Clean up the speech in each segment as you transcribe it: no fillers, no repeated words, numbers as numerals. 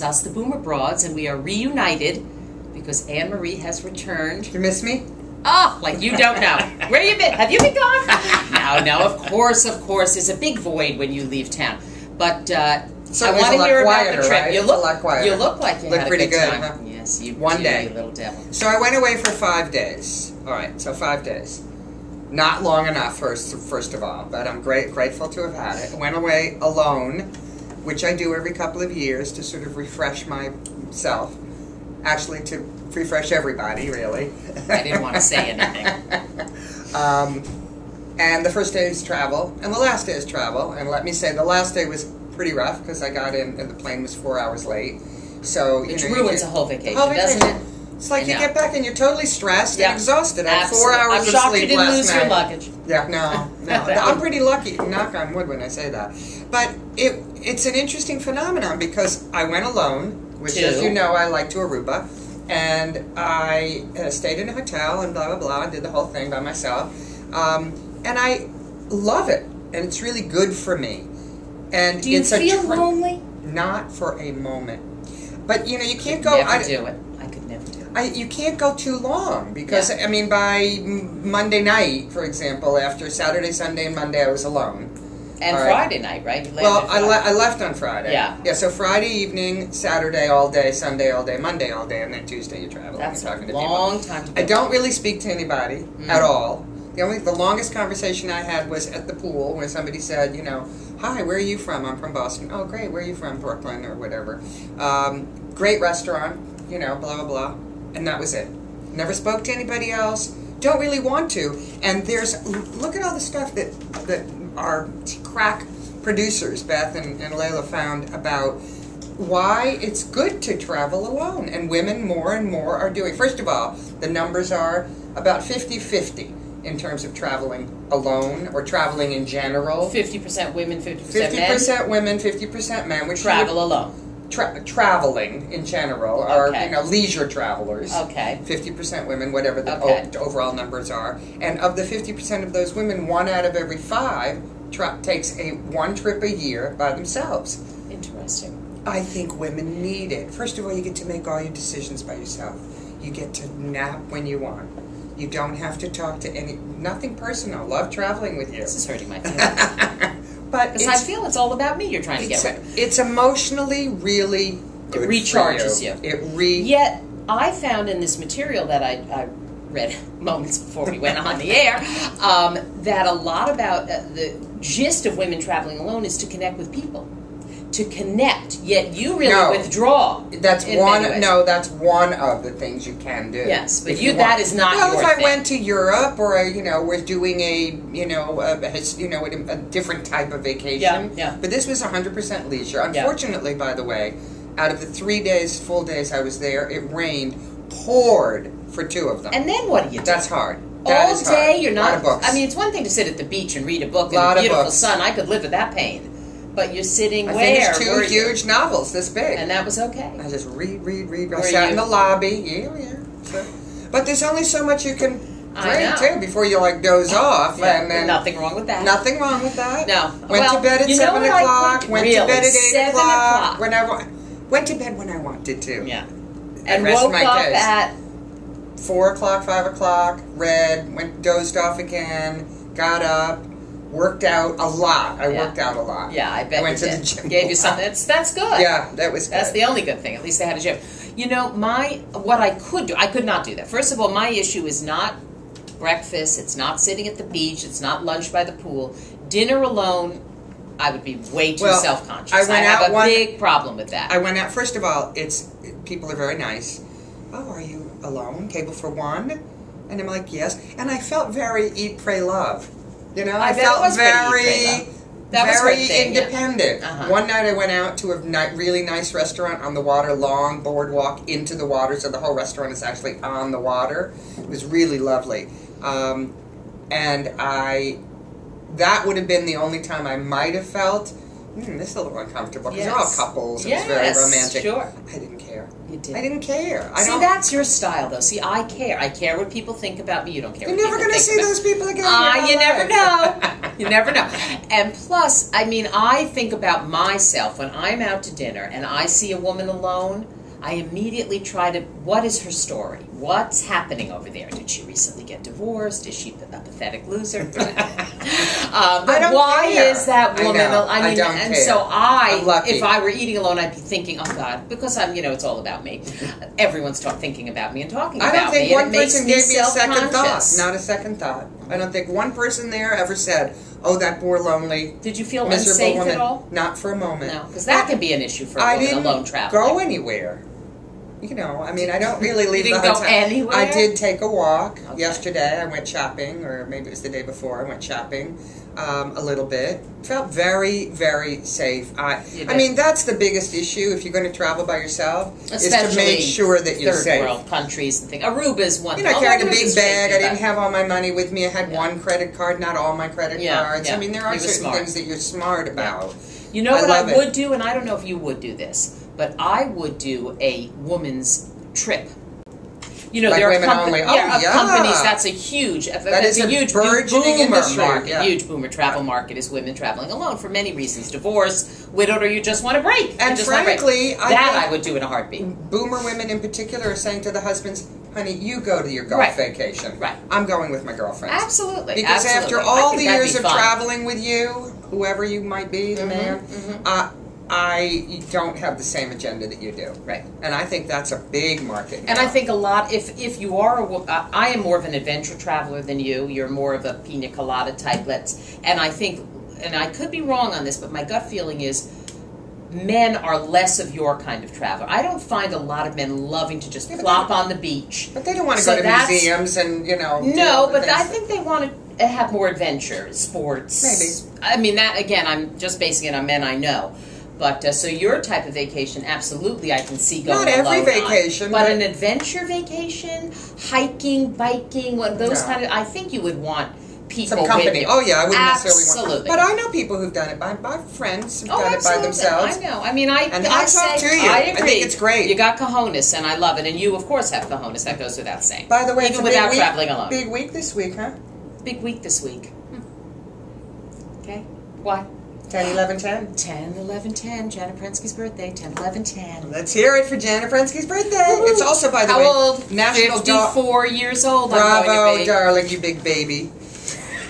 us, the Boomer Broads, and we are reunited because Anne-Marie has returned. You miss me? Oh, like you don't know. Where you been? Have you been gone? No, of course. There's a big void when you leave town. But I want to hear about the trip. Right? You look quieter. You look like you had pretty a good time. Huh? Yes, you One do, day. you little devil. So I went away for 5 days. All right, so 5 days. Not long enough, first of all, but I'm grateful to have had it. I went away alone, which I do every couple of years to sort of refresh myself. Actually, to refresh everybody, really. I didn't want to say anything. And the first day is travel, and the last day is travel. And let me say, the last day was pretty rough because I got in and the plane was 4 hours late. So Which ruins a whole vacation, doesn't it? It's like you get back and you're totally stressed and exhausted. I had 4 Absolutely. hours I'm of shocked sleep you didn't last lose night. your luggage. Yeah, no. I'm pretty lucky, knock on wood when I say that. But it's an interesting phenomenon because I went alone, which, as you know, I like to Aruba. And I stayed in a hotel and blah, blah, blah, did the whole thing by myself. And I love it. And it's really good for me. And do you feel lonely? Not for a moment. But, you know, you can't I go... could never do it. You can't go too long because, I mean, by Monday night, for example, after Saturday, Sunday, and Monday, I was alone. And Friday night, right? Well, I left on Friday. Yeah. Yeah, so Friday evening, Saturday all day, Sunday all day, Monday all day, and then Tuesday you travel. That's talking a to long people. time to go. I don't really speak to anybody at all. The longest conversation I had was at the pool when somebody said, you know, hi, where are you from? I'm from Boston. Oh, great, where are you from? Brooklyn or whatever. Great restaurant, you know, blah, blah, blah. And that was it. Never spoke to anybody else. Don't really want to. And look at all the stuff that our crack producers, Beth and Layla, found about why it's good to travel alone. And women more and more are doing. First of all, the numbers are about 50-50 in terms of traveling alone or traveling in general. 50% women, 50% men? 50% women, 50% men. Which travel alone. Traveling in general, or leisure travelers. Okay. 50% women, whatever the overall numbers are. And of the 50% of those women, 1 out of every 5 takes one trip a year by themselves. Interesting. I think women need it. First of all, you get to make all your decisions by yourself. You get to nap when you want. You don't have to talk to nothing personal. Love traveling with you. This is hurting my feelings. Because I feel it's all about me you're trying to get rid of. It's emotionally really good. It recharges you. Yet, I found in this material that I read moments before we went on the air, that a lot about the gist of women traveling alone is to connect with people. To connect, yet you really withdraw. That's one. No, that's one of the things you can do. Yes, but that is not your thing. Well, if I went to Europe, or we're doing a different type of vacation. Yeah. But this was 100% leisure. Unfortunately, by the way, out of the 3 full days I was there, it poured for 2 of them. And then what do you do? That's hard. All day, you're not. A lot of books. I mean, it's one thing to sit at the beach and read a book in the beautiful sun. I could live with that pain. But you're sitting I finished 2 huge novels this big. And that was okay. I just read. I sat in the lobby. Yeah. So, but there's only so much you can drink, too, before you, doze off. Yeah, and then nothing wrong with that. Nothing wrong with that. No. Went to bed at 7 o'clock. Went to bed at 8 o'clock. Went to bed when I wanted to. Yeah. And woke up at 4 o'clock, 5 o'clock, read, dozed off again, got up, worked out a lot. I worked out a lot. Yeah, I bet I went to the gym. Gave you something. That's good. Yeah, that was good. That's the only good thing. At least they had a gym. You know, what I could do, I could not do that. First of all, my issue is not breakfast. It's not sitting at the beach. It's not lunch by the pool. Dinner alone, I would be way too self-conscious. I have a big problem with that. I went out. First of all, people are very nice. Oh, are you alone? Table for one? And I'm like, yes. And I felt very eat, pray, love. You know, I felt very independent. Yeah. One night I went out to a really nice restaurant on the water, long boardwalk into the water, so the whole restaurant is actually on the water. It was really lovely. And that would have been the only time I might have felt, this is a little uncomfortable, because they're all couples, and it's very romantic. Sure. I didn't care. care. You did. I didn't care. I See, don't. that's your style, though. See, I care. I care what people think about me. You don't care. You're what never people going to think see about those people again. You never know. You never know. And plus, I mean, I think about myself when I'm out to dinner and I see a woman alone. I immediately try to, what is her story? What's happening over there? Did she recently get divorced? Is she a pathetic loser? But why care. is that woman? I don't care. So I'm lucky. if I were eating alone, I'd be thinking, oh God, because I'm, it's all about me. Everyone's thinking about me and talking about me. I don't think one person gave me a second thought. Self-conscious. Not a second thought. I don't think one person there ever said, "Oh, that poor, lonely, Did you feel miserable unsafe woman." at all? Not for a moment. No, because that can be an issue for a I woman didn't alone traveling. go anywhere. I mean, I don't really leave You the didn't hotel. go anywhere? I did take a walk Okay. yesterday. I went shopping, or maybe it was the day before. I went shopping a little bit. Felt very, very safe. I mean, that's the biggest issue if you're going to travel by yourself, is to make sure that you're third safe. world countries and things. Aruba is one thing. I carried a big Aruba's bag. I tricky, didn't have all my money with me. I had one credit card, not all my credit cards. Yeah. I mean, there are You were certain smart. things that you're smart about. You know what love I would it. do, and I don't know if you would do this, but I would do a woman's trip. Like there are women only. Oh, yeah. companies. That's a huge. That's is a huge burgeoning boomer industry, market. yeah. Huge boomer travel market is women traveling alone for many reasons: divorce, widowed, or you just want to break. And frankly, I would do in a heartbeat. Boomer women in particular are saying to the husbands, "Honey, you go to your golf Right. vacation. Right. I'm going with my girlfriends." Absolutely. Because absolutely. after I all think the that'd years be of fun. traveling with you, whoever you might be, the man, I don't have the same agenda that you do. Right. And I think that's a big market. And now. I think a lot, if you are I am more of an adventure traveler than you. You're more of a pina colada type. And I think, and I could be wrong on this, but my gut feeling is men are less of your kind of traveler. I don't find a lot of men loving to just plop on the beach. But they don't want to go to museums and, No, but I think they want to have more adventure, sports. Maybe. I mean, that, again, I'm just basing it on men I know. But so your type of vacation, absolutely, I can see going Not every alone vacation, on. But but an adventure vacation, hiking, biking, those kind of, I think you would want people some company. with you. Oh yeah, I wouldn't necessarily Absolutely. want. But I know people who've done it. My friends have done it by absolutely. themselves. I know. I mean, I hats off say, to you. I agree. I think it's great. You got cojones, and I love it. And you, of course, have cojones. That goes without saying. By the way, even it's a without big traveling week, alone. Big week this week, huh? Big week this week. Okay. Why? 10, 11, 10. 10, 11, 10. Janet Prensky's birthday. 10, 11, 10. Let's hear it for Janet Prensky's birthday. Woo-hoo. It's also, by the How way, old? National 54 years old. Bravo, I'm going to be. darling, you big baby.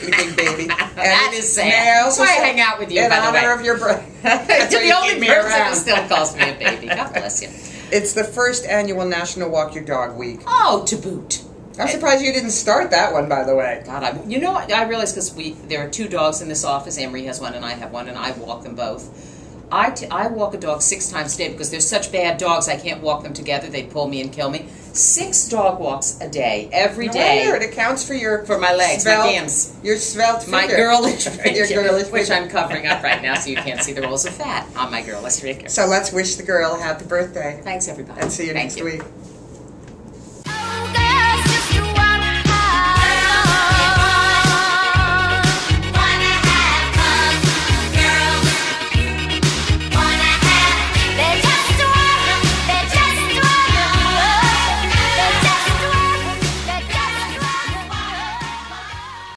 You big baby. That is sad. May I That's also why I say, hang out with you, in by the honor way. of your birthday. You're the only person who still calls me a baby. God bless you. It's the first annual National Walk Your Dog Week. Oh, to boot. I'm surprised you didn't start that one, by the way. God, you know what? I realize because there are two dogs in this office. Emery has one and I have one, and I walk them both. I walk a dog 6 times a day because they're such bad dogs. I can't walk them together. They pull me and kill me. 6 dog walks a day, every day. It accounts for your my legs, svelte, my gams, your svelte figure. my girlish figure, your girlish which figure. I'm covering up right now, so you can't see the rolls of fat on my girlish figure. So let's wish the girl a happy birthday. Thanks, everybody. And see you Thank next you. week.